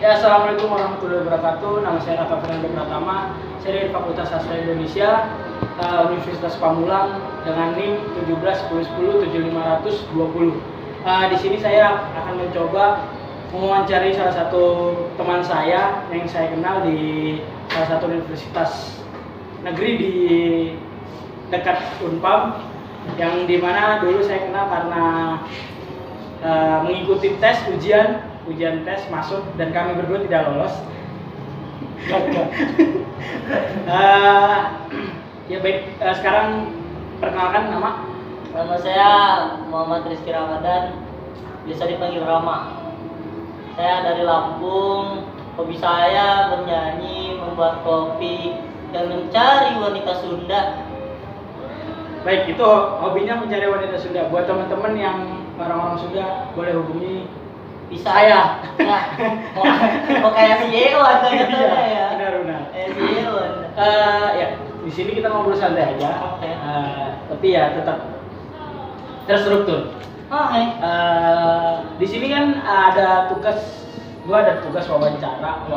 Ya, assalamualaikum warahmatullahi wabarakatuh. Nama saya Raka Fernando Pratama. Saya dari Fakultas Sastra Indonesia, Universitas Pamulang dengan NIM 1710107520. Di sini saya akan mencoba mewawancari salah satu teman saya yang saya kenal di salah satu universitas negeri di dekat Unpam, yang dimana dulu saya kenal karena mengikuti tes ujian tes masuk dan kami berdua tidak lolos. Ya baik, sekarang perkenalkan nama. Nama saya Muhammad Rizky Ramadan, biasa dipanggil Rama. Saya dari Lampung. Hobi saya bernyanyi, membuat kopi, dan mencari wanita Sunda. Baik, itu hobinya mencari wanita Sunda. Buat teman-teman yang orang-orang Sunda boleh hubungi Bisa saya. Ya, mau kayak si Ewan Iya, ya. benar. Si Ewan. Ya, di sini kita ngobrol santai aja. Oke. Tapi ya tetap terstruktur. Oke. Di sini kan ada tugas wawancara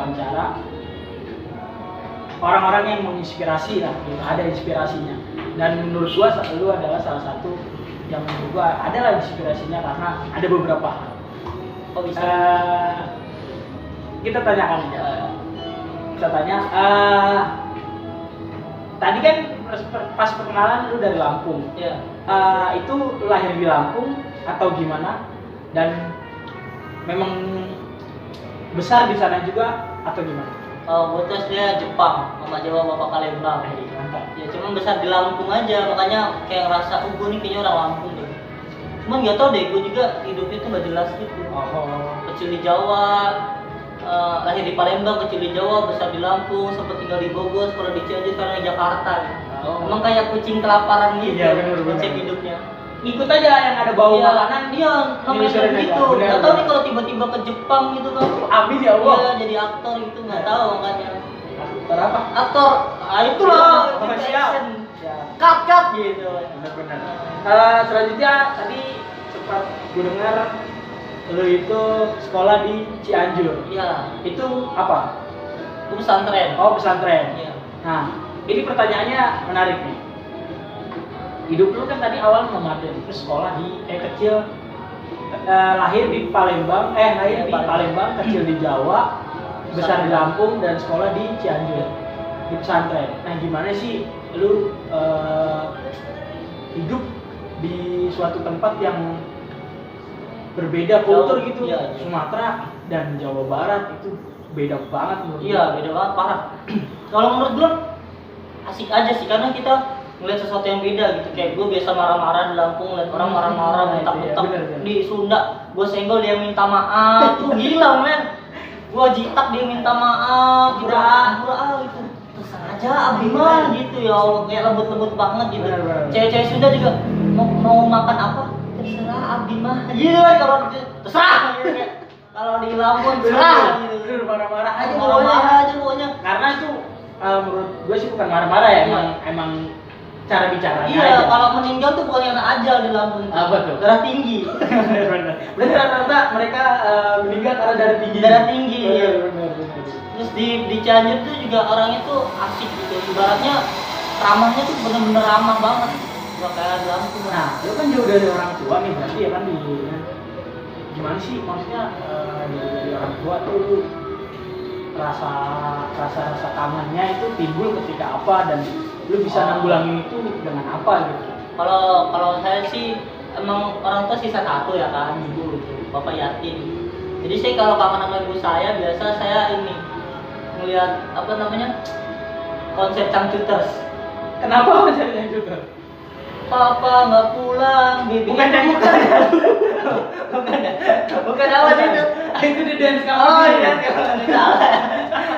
orang-orang yang menginspirasi lah, gitu. Ada inspirasinya. Dan menurut gua lu adalah salah satu yang menurut gua adalah inspirasinya karena ada beberapa hal. Kok bisa? Kita tanyakan aja. Kita tanya. Tadi kan pas perkenalan lu dari Lampung. Ya. Itu lu lahir di Lampung atau gimana? Dan memang besar di sana juga atau gimana? Bocah dia Jepang, Mama Jawa Bapak Palembang. Mantap. Ya cuman besar di Lampung aja, makanya kayak ngerasa gue nih kayaknya orang Lampung deh. Cuman nggak tau deh, gue juga hidupnya tuh nggak jelas gitu. Kecil di Jawa, lahir di Palembang, kecil di Jawa, besar di Lampung, sempat tinggal di Bogor, sekolah di Cianjur, sekarang di Jakarta. Emang kayak kucing kelaparan gitu, Iya, bener. konsep hidupnya. Ikut aja yang ada bau Iya, makanan. dia namanya Indonesia kayak gitu. aja. Bener, Nggak tahu bener. nih kalau tiba-tiba ke Jepang gitu kan. Amin ya Allah. Iya, jadi aktor gitu, nggak tahu makanya. Aktor apa? Aktor, itulah. Oh, kita siap. action. Siap. Cut gitu. Benar. Selanjutnya tadi sempat gue dengar lu itu sekolah di Cianjur. Iya, Itu apa? itu pesantren. Oh, pesantren. Iya. Nah, ini pertanyaannya menarik nih. Hidup lu kan tadi awal nomaden, terus sekolah di kecil, lahir di Palembang, lahir di Palembang, kecil di Jawa, besar di Lampung dan sekolah di Cianjur, di pesantren. Nah, gimana sih lu hidup di suatu tempat yang berbeda kultur gitu? Iya. Sumatera dan Jawa Barat itu beda banget menurut Iya, beda banget parah. Kalau menurut gue asik aja sih karena kita ngeliat sesuatu yang beda gitu. Kayak gue biasa marah-marah di Lampung, ngeliat orang marah-marah, bentak-bentak. bener. Di Sunda, gue senggol dia minta maaf. Tuh gila men. Gue jitak dia minta maaf. Pura itu. Terus aja abdi mah gitu ya Allah, kayak lembut-lembut banget gitu. Bener. Cewek-cewek Sunda juga mau makan apa? Terserah abdi mah. Iya, kalau terserah gitu kayak. Kalau di Lampung terserah gitu. Bener, marah-marah aja Marah-marah aja pokoknya. Karena itu menurut gue sih bukan marah-marah ya, Iya. emang cara bicaranya Iya, aja. kalau meninggal tuh bukan yang ajal di Lampung. Apa tuh? Darah tinggi. Bener. Berarti rata-rata mereka meninggal karena darah tinggi. Darah tinggi. Bener. Terus di Cianjur tuh juga orangnya tuh asik gitu. Ibaratnya ramahnya tuh bener-bener ramah banget. Gak kayak di Lampung. Nah, lu kan jauh dari orang tua nih berarti ya kan gimana sih maksudnya dari orang tua tuh lu rasa kangennya itu timbul ketika apa dan lu bisa nanggulangin itu dengan apa gitu? Kalau saya sih emang orang tua sisa satu ya kan, ibu gitu. Bapak yatim. Jadi saya kalau kangen sama ibu saya biasa saya ini ngeliat apa namanya konsep Cangcuters. Kenapa menjadi gitu? Papa nggak pulang, bibi. Bukan Bukan apa itu? Itu di dance Oh company. iya,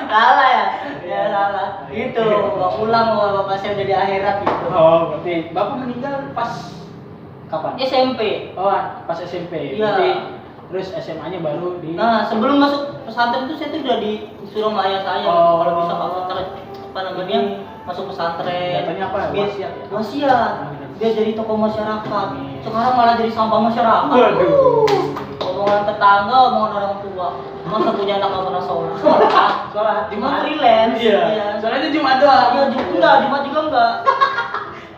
salah ya. Ya salah. Itu nggak pulang, bapak saya udah di akhirat gitu. Oh, berarti bapak meninggal pas kapan? SMP. Oh, pas SMP. Iya. Berarti terus SMA-nya baru di. Nah sebelum masuk pesantren itu saya tuh udah disuruh sama ayah saya kalau bisa apa namanya masuk pesantren. Datanya apa? Wasiat. Wasiat. Dia jadi tokoh masyarakat. Sekarang malah jadi sampah masyarakat. Waduh. Ngomong omongan tetangga, omongan orang tua. Masa punya anak nggak pernah sholat? Sholat Cuma freelance. Iya. Sholatnya Jumat doang. Iya, enggak, Jumat juga enggak.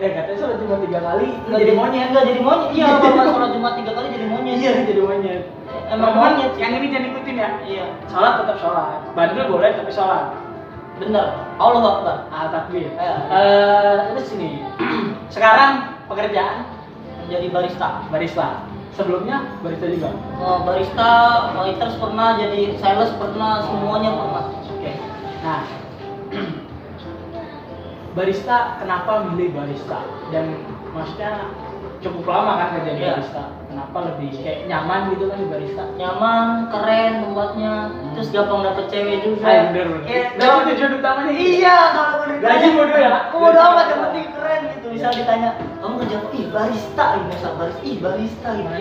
Katanya sholat Jumat 3 kali Enggak jadi monyet. Enggak jadi monyet. Iya, kalau sholat Jumat 3 kali jadi monyet. Iya, jadi monyet. Emang Teman-teman, monyet. yang ini jangan ikutin ya. Iya. Sholat tetap sholat. Bandel boleh tapi sholat. Bener. Allahu Akbar. Takbir. Iya. Terus sini. Sekarang pekerjaan Jadi barista. barista. Sebelumnya barista juga. Barista, waiters pernah, jadi sales pernah, semuanya pernah. Oke. Nah, barista kenapa milih barista? Dan maksudnya cukup lama kan kerja di Iya. barista. Kenapa lebih kayak nyaman gitu kan di barista? Nyaman, keren tempatnya, terus gampang dapet cewek juga. Bener. Iya, Itu tujuan utamanya. Iya, kalau gue ditanya, Gaji bodoh ya? bodoh amat, yang penting keren gitu. Misal ditanya, kamu kerja apa? Ih barista, misal barista, barista gitu.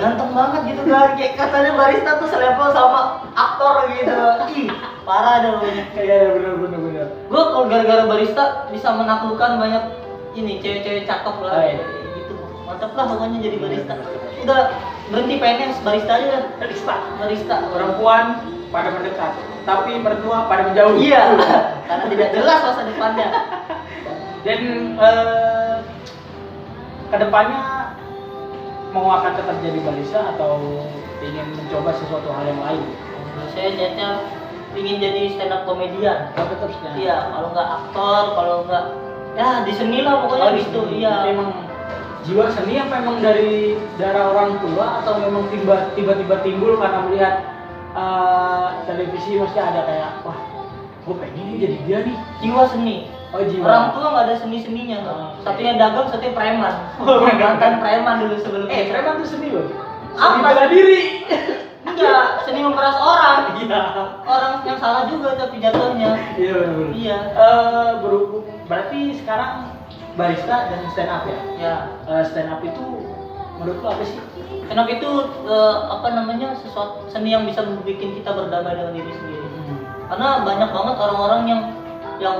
Ganteng banget gitu kan, kayak katanya barista tuh selevel sama aktor gitu. Ih, parah dah pokoknya. Iya, bener. Gue kalau gara-gara barista bisa menaklukkan banyak ini cewek-cewek cakep lah. Oh, iya. Gitu. Mantap lah pokoknya jadi barista. Udah berhenti PNS, barista aja dah. Barista. Perempuan pada mendekat, tapi mertua pada menjauh. Iya, karena tidak jelas masa depannya. Dan kedepannya mau akan tetap jadi barista atau ingin mencoba sesuatu hal yang lain? Saya niatnya ingin jadi stand up komedian. Tetap stand up. Iya, kalau nggak aktor, kalau nggak ya di seni lah pokoknya gitu. Iya. Emang jiwa seni apa emang dari darah orang tua atau memang tiba-tiba timbul karena melihat televisi mesti ada kayak wah gue pengen nih jadi dia nih. Jiwa seni. Oh jiwa. Orang tua nggak ada seni-seninya. Satunya dagang, satunya preman. Mantan preman dulu sebelum preman tuh seni loh. Apa? Seni bela diri. Enggak, seni memeras orang. Iya. Orang yang salah juga tapi jatuhnya. Iya benar. Iya. Berhubung berarti sekarang barista dan stand up ya? Ya. Stand up itu menurut lo apa sih? Stand up itu apa namanya sesuatu seni yang bisa membuat kita berdamai dengan diri sendiri. Karena banyak banget orang-orang yang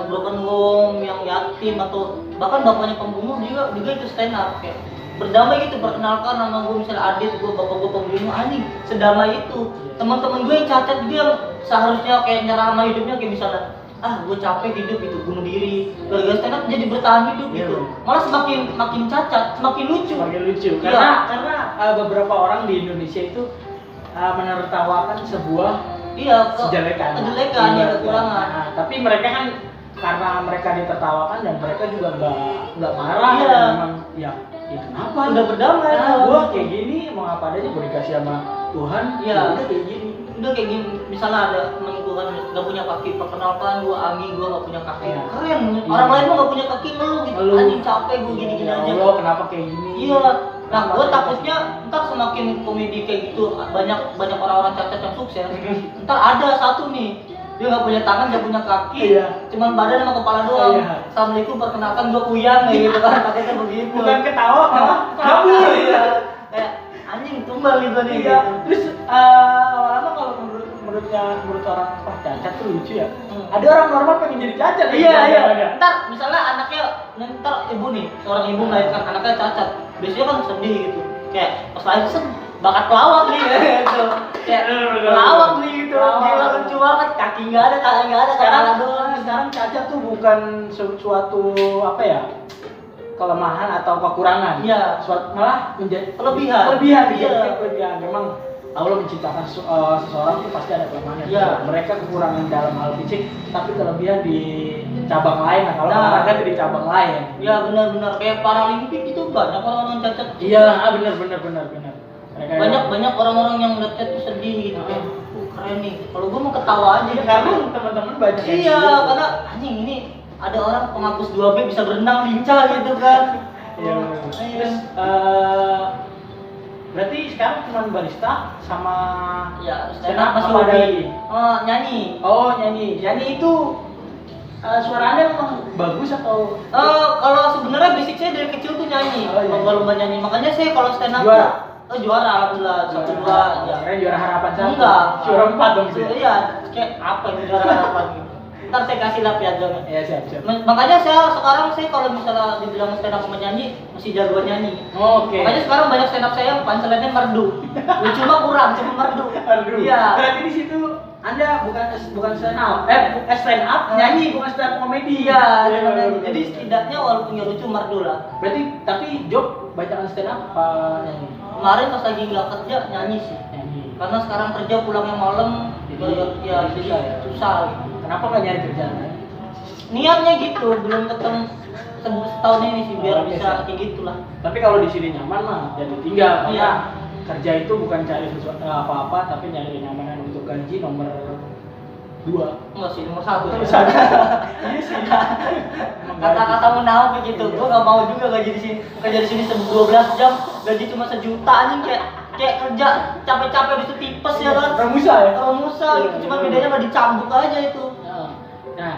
broken home, yang yatim atau bahkan bapaknya pembunuh juga itu stand up kayak berdamai gitu, perkenalkan nama gue misalnya Adit, gue bapak gue pembunuh, anjing sedamai itu. Teman-teman gue yang cacat juga yang seharusnya kayak nyerah sama hidupnya kayak misalnya gue capek hidup gitu, bunuh diri, gara-gara stand up jadi bertahan hidup gitu. Malah makin cacat, semakin lucu. Karena beberapa orang di Indonesia itu menertawakan sebuah kejelekan, kekurangan. Nah, tapi mereka kan karena mereka ditertawakan dan mereka juga nggak marah. Iya. Dan memang ya kenapa? Udah berdamai. Gue kayak gini mau apa adanya, gue dikasih sama Tuhan. Iya. Udah kayak gini. Udah kayak gini. Misalnya ada temen gue kan nggak punya kaki, perkenalkan gue Anggi, gue nggak punya kaki. Iya. Keren. Orang lain mah nggak punya kaki ngeluh gitu. Anjing capek gue gini-gini aja. Allah kenapa kayak gini? Iya. Nah, gue takutnya ntar semakin komedi kayak gitu banyak orang-orang cacat yang sukses. Ntar ada satu nih, dia nggak punya tangan, nggak punya kaki, cuman badan sama kepala doang. Assalamualaikum, perkenalkan gue Uyang gitu kan, katanya begitu. Bukan ketawa, malah kabur. Iya. Kayak anjing tumbal gitu nih. Iya. Terus lama-lama kalau menurut orang cacat tuh lucu ya. Ada orang normal pengen jadi cacat. Iya. Ntar misalnya anaknya, ntar ibu nih, seorang ibu melahirkan anaknya cacat, biasanya kan sedih gitu. Kayak pas lahir bakat pelawak nih gitu. Kayak pelawak nih gitu. Gila lucu banget, kaki nggak ada, tangan nggak ada, kepala doang. Sekarang cacat tuh bukan suatu apa ya? Kelemahan atau kekurangan. Iya. Malah menjadi kelebihan. Kelebihan. Memang Allah menciptakan seseorang itu pasti ada kelemahannya. Iya. Mereka kekurangan dalam hal fisik, tapi kelebihan di cabang lain. Nah, kalau olahraga di cabang lain. Iya benar-benar kayak paralimpik itu banyak orang-orang cacat. Iya, benar. Banyak orang-orang yang lihat itu sedih gitu kayak keren nih. Kalau gue mau ketawa aja karena teman-teman banyak. Iya, karena anjing ini ada orang penghapus 2B bisa berenang lincah gitu kan. Iya. Terus berarti sekarang cuma barista sama stand up masih hobi. Nyanyi. Oh, nyanyi. Nyanyi itu suaranya memang bagus atau? Kalau sebenarnya basic saya dari kecil tuh nyanyi. Lomba-lomba nyanyi. Makanya saya kalau stand up juara alhamdulillah 1 2 ya. Keren juara harapan 1. Enggak. Juara 4 dong sih. Iya, kayak apa ini juara harapan gitu. Ntar saya kasih lah piagamnya. Ya siap. Makanya sekarang saya kalau misalnya dibilang stand up sama nyanyi masih jagoan nyanyi. Oke. Makanya sekarang banyak stand up saya yang punchline-nya merdu. Cuma kurang, cuma merdu. Aduh. Iya. Berarti di situ Anda bukan stand up, stand up nyanyi bukan stand up komedi. Iya, jadi setidaknya walaupun nggak lucu merdu lah. Berarti tapi job bacaan stand up apa nyanyi? Kemarin pas lagi nggak kerja nyanyi sih. Nyanyi. Karena sekarang kerja pulangnya malam, ya jadi susah. Gitu. Kenapa nggak nyari kerjaan? Niatnya gitu, belum ketemu setahun ini sih biar bisa kayak gitulah. Tapi kalau di sini nyaman mah jadi tinggal. Karena Iya. kerja itu bukan cari sesuatu apa-apa, tapi nyari kenyamanan untuk gaji nomor 2. Enggak sih, nomor 1. Iya sih. Kata-kata menawan begitu. Gua nggak mau juga gaji di sini. Kerja di sini 12 jam, gaji cuma 1 juta anjing kayak kerja capek-capek habis itu tipes ya kan. Ramusa ya? Ramusa gitu, cuma bedanya mah dicambuk aja itu. Nah,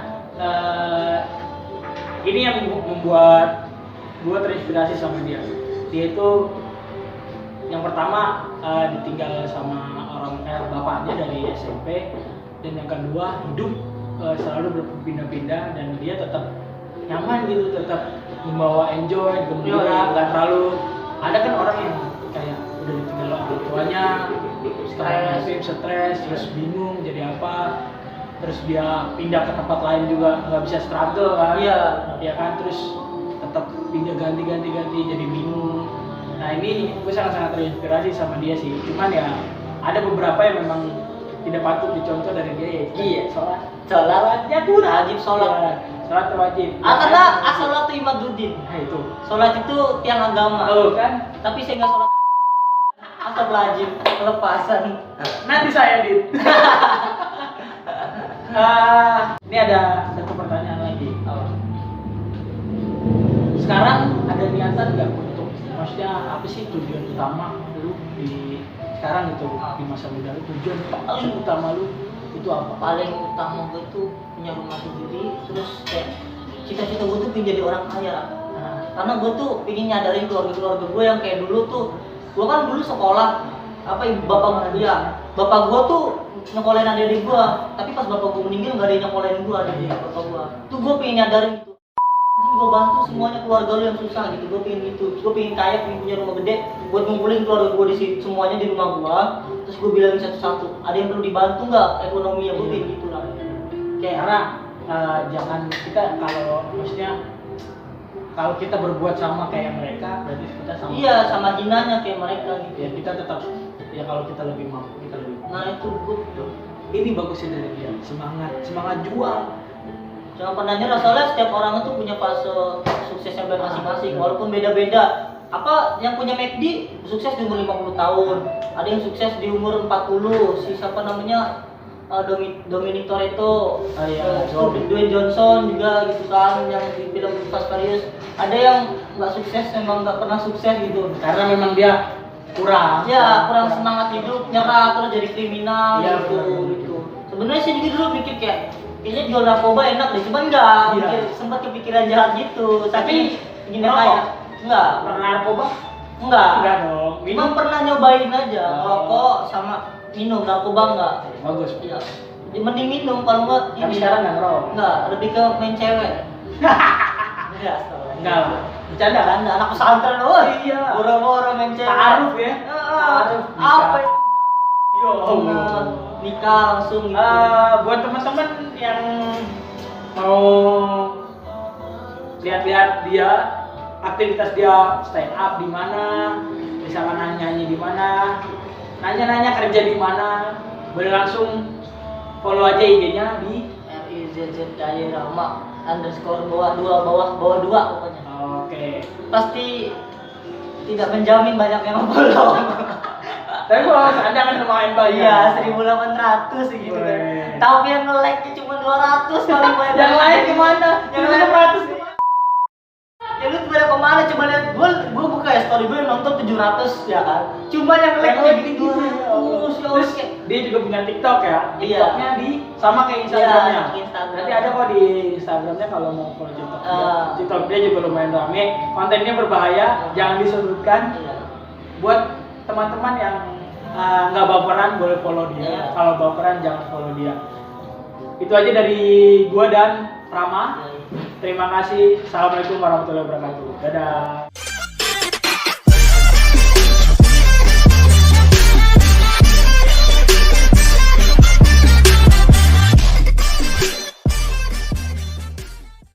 ini yang membuat gua terinspirasi sama dia. Dia itu yang pertama ditinggal sama bapaknya dari SMP, dan yang kedua hidup selalu berpindah-pindah dan dia tetap nyaman gitu, tetap membawa enjoy, gembira, nggak terlalu. Ada kan orang yang kayak udah ditinggal orang tuanya, stres, terus bingung jadi apa, terus dia pindah ke tempat lain juga nggak bisa struggle kan, ya kan, terus tetap pindah ganti jadi bingung. Nah ini gue sangat terinspirasi sama dia sih, cuman ya ada beberapa yang memang tidak patut dicontoh dari dia ya. Iya, sholatnya kurang. Wajib sholat. Ya, sholat wajib. Karena as-sholatu imaduddin. Nah itu. Sholat itu tiang agama. Oh kan? Tapi saya nggak sholat. Asal wajib kelepasan. Nanti saya dit. Ini ada satu pertanyaan lagi. Sekarang ada niatan nggak untuk, maksudnya apa sih tujuan utama lu di sekarang gitu, di masa muda lu, tujuan paling utama lu itu apa? Paling utama gue tuh punya rumah sendiri, terus kayak cita-cita gue tuh pengen jadi orang kaya. Karena gue tuh pengen nyadarin keluarga gue yang kayak dulu tuh, gue kan dulu sekolah bapak gue tuh nyekolahin adik gue, tapi pas bapak gue meninggal nggak ada yang nyekolahin gue, bapak gue tuh gue pengen nyadarin gitu, gue bantu semuanya keluarga lu yang susah gitu, gue pengen gitu, gue pengen kaya, pengen punya rumah gede buat ngumpulin keluarga gue di sini semuanya di rumah gue, terus gue bilangin satu-satu ada yang perlu dibantu nggak ekonominya, gue pengen gitu lah. Kayak karena jangan kita, kalau maksudnya kalau kita berbuat sama kayak mereka berarti kita sama. Iya, sama jinanya kayak mereka gitu. Ya kita tetap, ya kalau kita lebih mampu kita lebih mampu. Nah itu betul. Ini bagusnya dari dia, semangat juang. Jangan pernah nyerah, soalnya setiap orang itu punya fase suksesnya masing-masing, walaupun beda-beda. Apa yang punya McD sukses di umur 50 tahun, ada yang sukses di umur 40, si siapa namanya Dominic Toretto, Dwayne Johnson juga gitu kan, yang di film Fast Furious. Ada yang nggak sukses, memang nggak pernah sukses gitu, Karena memang dia kurang semangat hidup, nyerah terus jadi kriminal gitu. Sebenarnya sih juga dulu mikir kayak kayaknya jual narkoba enak deh, cuman enggak, sempat kepikiran jahat gitu. Tapi gini kayak enggak pernah narkoba? Enggak Dong. Memang pernah nyobain aja, rokok sama minum, narkoba enggak. Bagus. Iya. Mending minum kalau enggak Tapi ini. sekarang nggak ngerokok. Enggak, lebih ke main cewek. Enggak lah. Bercanda kan? Anak pesantren, woi. Iya. Boro-boro main cewek. Ta'aruf ya. Ta'aruf. Apa ya? Yo Allah. Nikah langsung gitu. Buat teman-teman yang mau lihat-lihat dia, aktivitas dia stand up di mana, misalkan nyanyi di mana, nanya kerja di mana, boleh langsung follow aja IG-nya di @rizzrama_bawah 2 pokoknya. Oke. Pasti tidak menjamin banyak yang follow. Tapi kalau seandainya kan lumayan banyak. Iya, 1.800 gitu kan. Tapi yang nge-like-nya cuma 200 paling banyak. Yang lain kemana? Yang lain 600 kemana? Ya lu pada kemana? Coba lihat gue buka ya story gue yang nonton 700 ya kan. Cuma yang like kayak gini 200 ya. Terus dia juga punya TikTok ya. Iya. TikToknya di sama kayak Instagramnya. Iya, Instagram. Nanti ada kok di Instagramnya kalau mau follow TikTok. TikTok dia juga lumayan rame. Kontennya berbahaya, jangan disudutkan. Iya. Buat teman-teman yang nggak baperan boleh follow dia. Iya. Kalau baperan jangan follow dia. Itu aja dari gua dan Rama. Terima kasih. Assalamualaikum warahmatullahi wabarakatuh. Dadah.